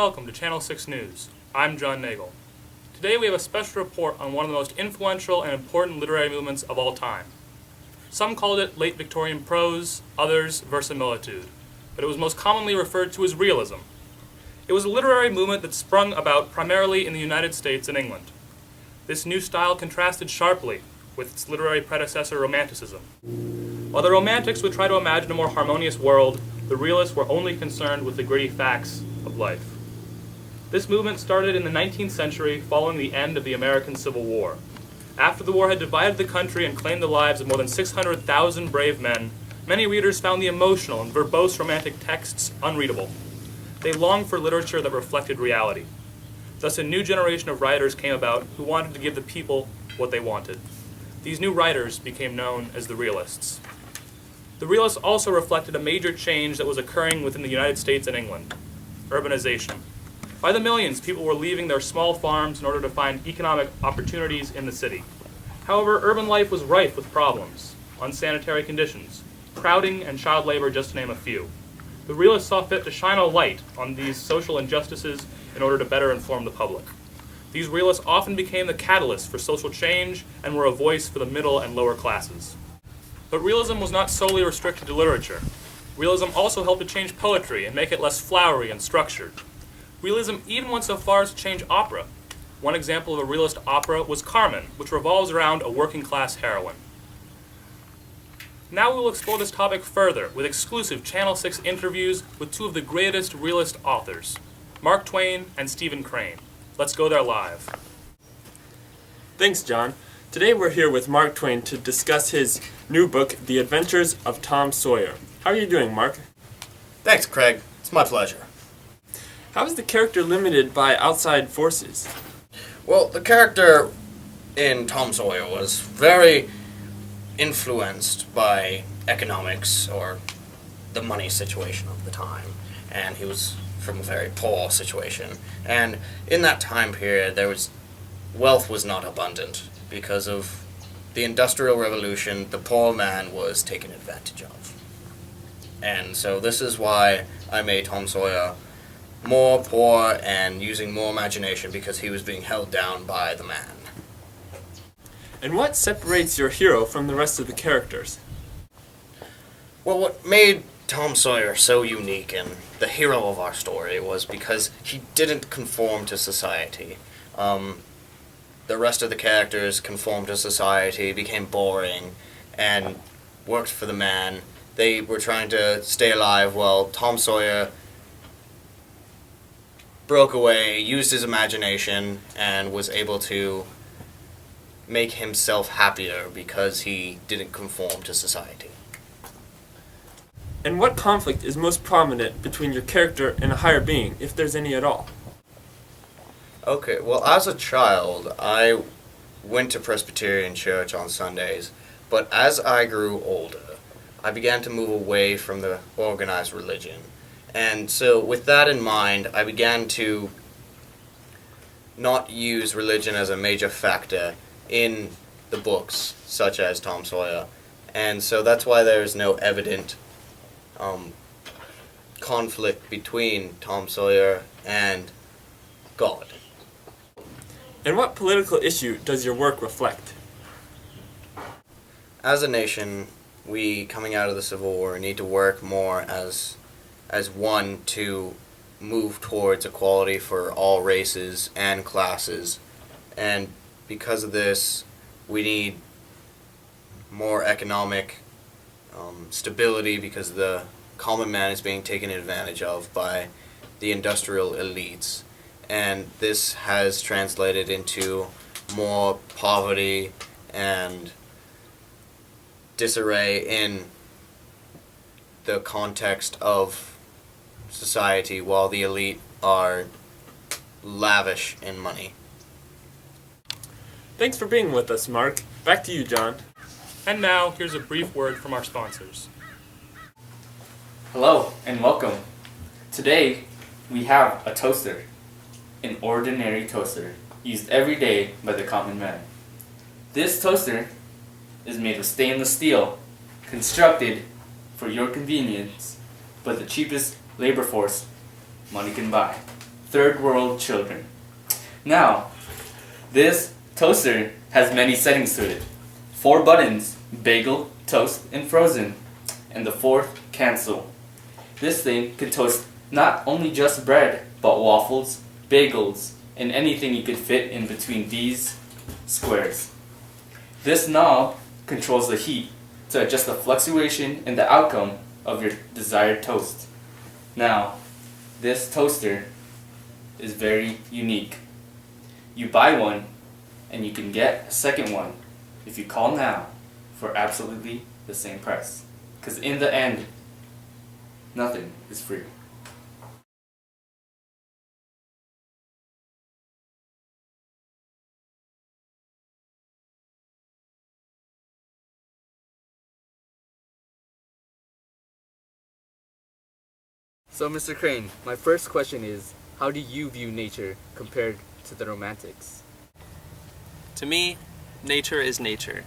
welcome to Channel 6 News. I'm John Nagle. Today we have a special report on one of the most influential and important literary movements of all time. Some called it late Victorian prose, others verisimilitude, but it was most commonly referred to as realism. It was a literary movement that sprung about primarily in the United States and England. This new style contrasted sharply with its literary predecessor, Romanticism. While the Romantics would try to imagine a more harmonious world, the Realists were only concerned with the gritty facts of life. This movement started in the 19th century following the end of the American Civil War. After the war had divided the country and claimed the lives of more than 600,000 brave men, many readers found the emotional and verbose romantic texts unreadable. They longed for literature that reflected reality. Thus, a new generation of writers came about who wanted to give the people what they wanted. These new writers became known as the Realists. The Realists also reflected a major change that was occurring within the United States and England: urbanization. By the millions, people were leaving their small farms in order to find economic opportunities in the city. However, urban life was rife with problems: unsanitary conditions, crowding, and child labor, just to name a few. The Realists saw fit to shine a light on these social injustices in order to better inform the public. These Realists often became the catalyst for social change and were a voice for the middle and lower classes. But realism was not solely restricted to literature. Realism also helped to change poetry and make it less flowery and structured. Realism even went so far as to change opera. One example of a realist opera was Carmen, which revolves around a working-class heroine. Now we will explore this topic further with exclusive Channel 6 interviews with two of the greatest realist authors, Mark Twain and Stephen Crane. Let's go there live. Thanks, John. Today we're here with Mark Twain to discuss his new book, The Adventures of Tom Sawyer. How are you doing, Mark? Thanks, Craig. It's my pleasure. How is the character limited by outside forces? Well, the character in Tom Sawyer was very influenced by economics, or the money situation of the time, and he was from a very poor situation. And in that time period, wealth was not abundant. Because of the Industrial Revolution, the poor man was taken advantage of. And so this is why I made Tom Sawyer more poor and using more imagination, because he was being held down by the man. And what separates your hero from the rest of the characters? Well, what made Tom Sawyer so unique and the hero of our story was because he didn't conform to society. The rest of the characters conformed to society, became boring, and worked for the man. They were trying to stay alive while Tom Sawyer broke away, used his imagination, and was able to make himself happier because he didn't conform to society. And what conflict is most prominent between your character and a higher being, if there's any at all? Okay, well, as a child, I went to Presbyterian church on Sundays, but as I grew older, I began to move away from the organized religion. And so with that in mind, I began to not use religion as a major factor in the books, such as Tom Sawyer. And so that's why there's no evident conflict between Tom Sawyer and God. And what political issue does your work reflect? As a nation, we, coming out of the Civil War, need to work more as one to move towards equality for all races and classes. And because of this, we need more economic stability, because the common man is being taken advantage of by the industrial elites. And this has translated into more poverty and disarray in the context of society, while the elite are lavish in money. Thanks for being with us, Mark. Back to you, John. And now, here's a brief word from our sponsors. Hello and welcome. Today we have a toaster, an ordinary toaster, used every day by the common man. This toaster is made of stainless steel, constructed for your convenience, but the cheapest labor force money can buy. third world children. Now, this toaster has many settings to it. 4 buttons: bagel, toast, and frozen. And the 4th, cancel. This thing can toast not only just bread, but waffles, bagels, and anything you could fit in between these squares. This knob controls the heat to adjust the fluctuation in the outcome of your desired toast. Now, this toaster is very unique. You buy one, and you can get a second one if you call now for absolutely the same price. Because in the end, nothing is free. So, Mr. Crane, my first question is, how do you view nature compared to the Romantics? To me, nature is nature.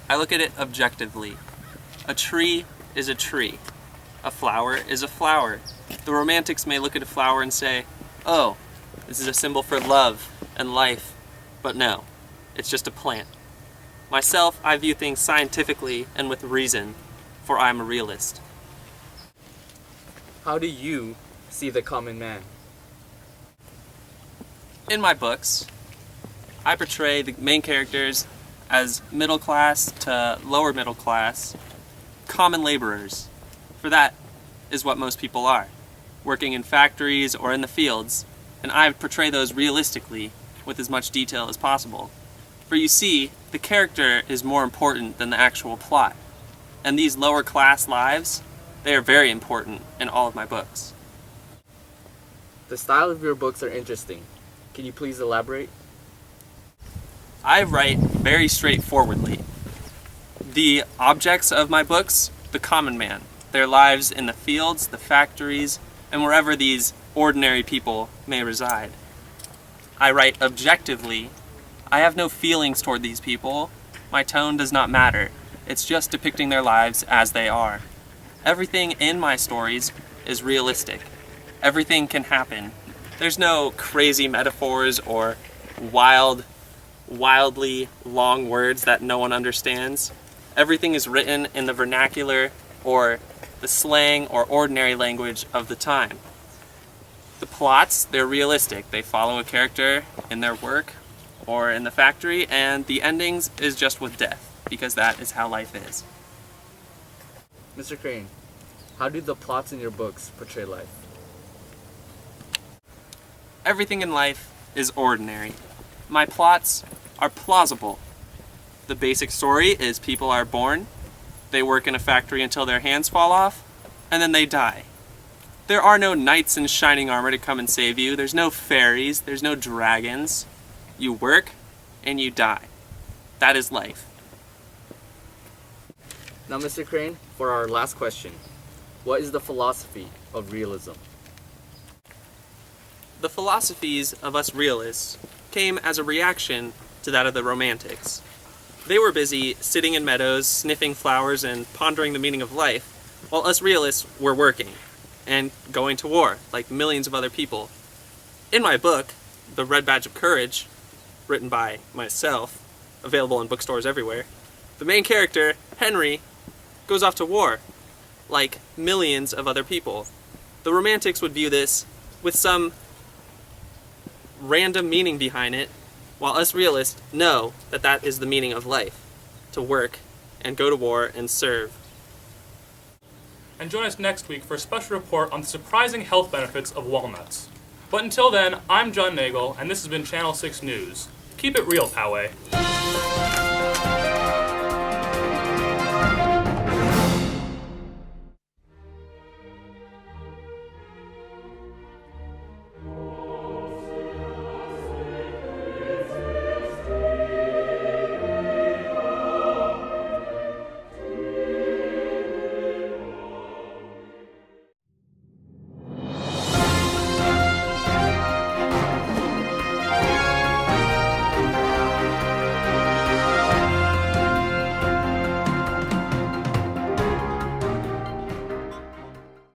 I look at it objectively. A tree is a tree. A flower is a flower. The Romantics may look at a flower and say, oh, this is a symbol for love and life. But no, it's just a plant. Myself, I view things scientifically and with reason, for I am a realist. How do you see the common man? In my books, I portray the main characters as middle class to lower middle class, common laborers. For that is what most people are, working in factories or in the fields, and I portray those realistically with as much detail as possible. For you see, the character is more important than the actual plot, and these lower class lives, they are very important in all of my books. The style of your books are interesting. Can you please elaborate? I write very straightforwardly. The objects of my books, the common man, their lives in the fields, the factories, and wherever these ordinary people may reside. I write objectively. I have no feelings toward these people. My tone does not matter. It's just depicting their lives as they are. Everything in my stories is realistic. Everything can happen. There's no crazy metaphors or wildly long words that no one understands. Everything is written in the vernacular or the slang or ordinary language of the time. The plots, they're realistic. They follow a character in their work or in the factory, and the endings is just with death, because that is how life is. Mr. Crane, how do the plots in your books portray life? Everything in life is ordinary. My plots are plausible. The basic story is people are born, they work in a factory until their hands fall off, and then they die. There are no knights in shining armor to come and save you. There's no fairies, there's no dragons. You work and you die. That is life. Now, Mr. Crane, for our last question, what is the philosophy of realism? The philosophies of us realists came as a reaction to that of the Romantics. They were busy sitting in meadows, sniffing flowers, and pondering the meaning of life, while us realists were working and going to war, like millions of other people. In my book, The Red Badge of Courage, written by myself, available in bookstores everywhere, the main character, Henry, goes off to war, like millions of other people. The Romantics would view this with some random meaning behind it, while us realists know that that is the meaning of life, to work and go to war and serve. And join us next week for a special report on the surprising health benefits of walnuts. But until then, I'm John Nagle, and this has been Channel 6 News. Keep it real, Poway.